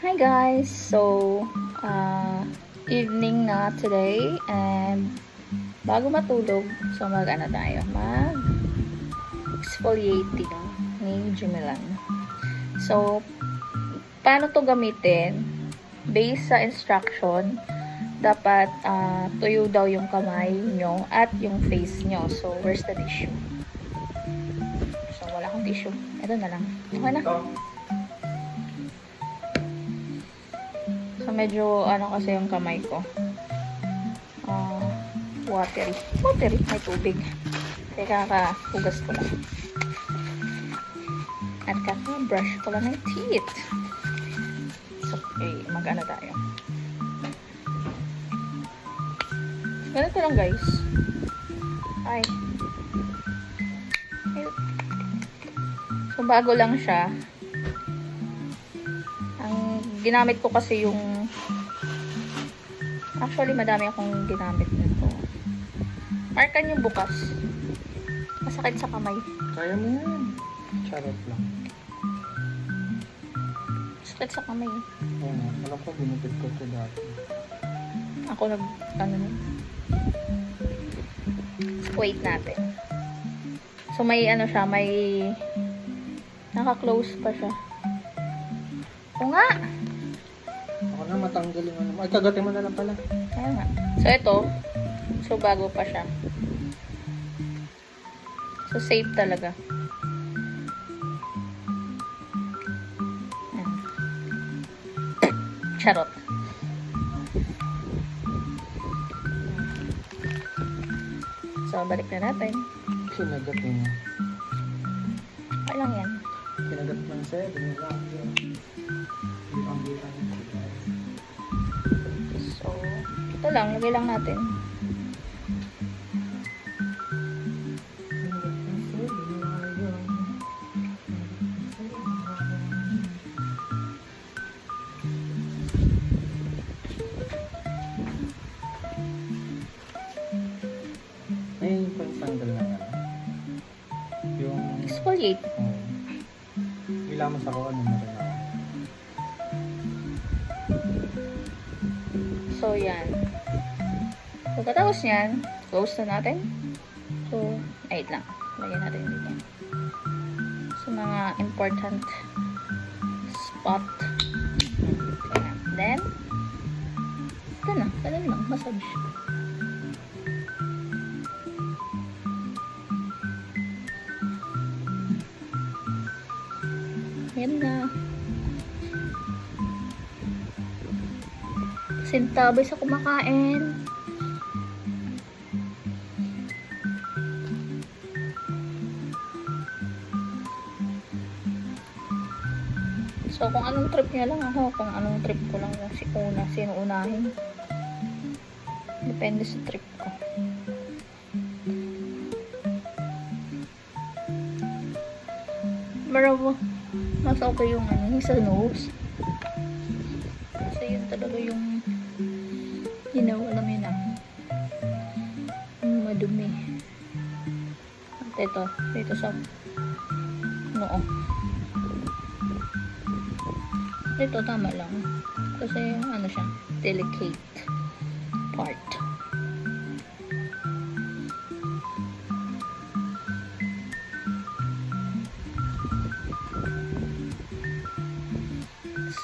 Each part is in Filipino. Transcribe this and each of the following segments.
Hi guys! So, evening na today and bago matulog, so mag-ano tayo, mag-exfoliating ni Jumilan. So, paano to gamitin? Based sa instruction, dapat tuyo daw yung kamay nyo at yung face nyo. So, where's the tissue? So, wala akong tissue. Ito na lang. Okay na. So, medyo ano kasi yung kamay ko. Watery. Watery. May tubig. Kaya kakahugas ko lang. At kaka-brush ko lang ng teeth. So, okay. Mag-ano tayo. Ganito lang guys. Ay. So, bago lang siya. Ang ginamit ko kasi yung actually, madami akong ginamit nito. Markan yung bukas. Masakit sa kamay. Kaya mo yan. Charot lang. Masakit sa kamay. Oo nga. Alam ko, binupit ko ito dati. Ako wait natin. So, may ano siya, may naka-close pa siya. O nga! Ako na, matanggal yung ano. Ay, kagatin mo na lang pala. Kaya nga. So, ito. So, bago pa siya. So, safe talaga. Ayan. Charot. So, balik na natin. Kinagat mo. Okay lang yan. Kinagat ng 7. So, ito lang. Lagay lang natin. Ay, pang-tanggal na nga. Yung... Exfoliate. Ilamos ako, ano na rin ako. So, yan. So, katapos yan, close na natin. So, wait lang. Lagyan natin dito. So, mga important spot. Ayan. Then, ito na. Ganun lang. Massage. Yan na. Sintabay sa kumakain. So, kung anong trip niya lang ako, kung anong trip ko lang sino unahin. Depende sa trip ko. Pero, mas okay yung ano, yung sa nose. Kasi yun talaga yung alam yun na. Yung madumi. At ito sa noo. Ito, tama lang. Kasi, ano siya, delicate part.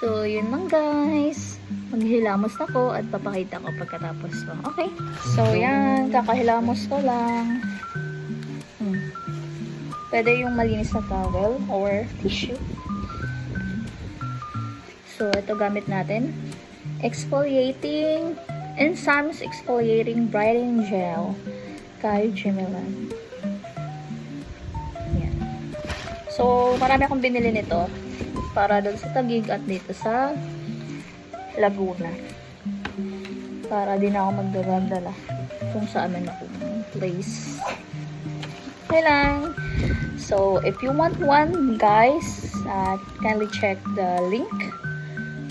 So, yun lang guys. Maghilamos ako at papakita ko pagkatapos ko. Okay. So, yan. Kakahilamos ko lang. Pwede yung malinis na towel or tissue. So, ito gamit natin. Exfoliating Enzymes Exfoliating Brightening Gel kay Jumilan. Yan. So, marami akong binili nito para doon sa Taguig at dito sa Laguna. Para din ako magdadala kung saan man ako place. Okay lang. So, if you want one, guys, kindly check the link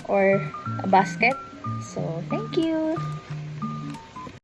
or a basket. So, thank you.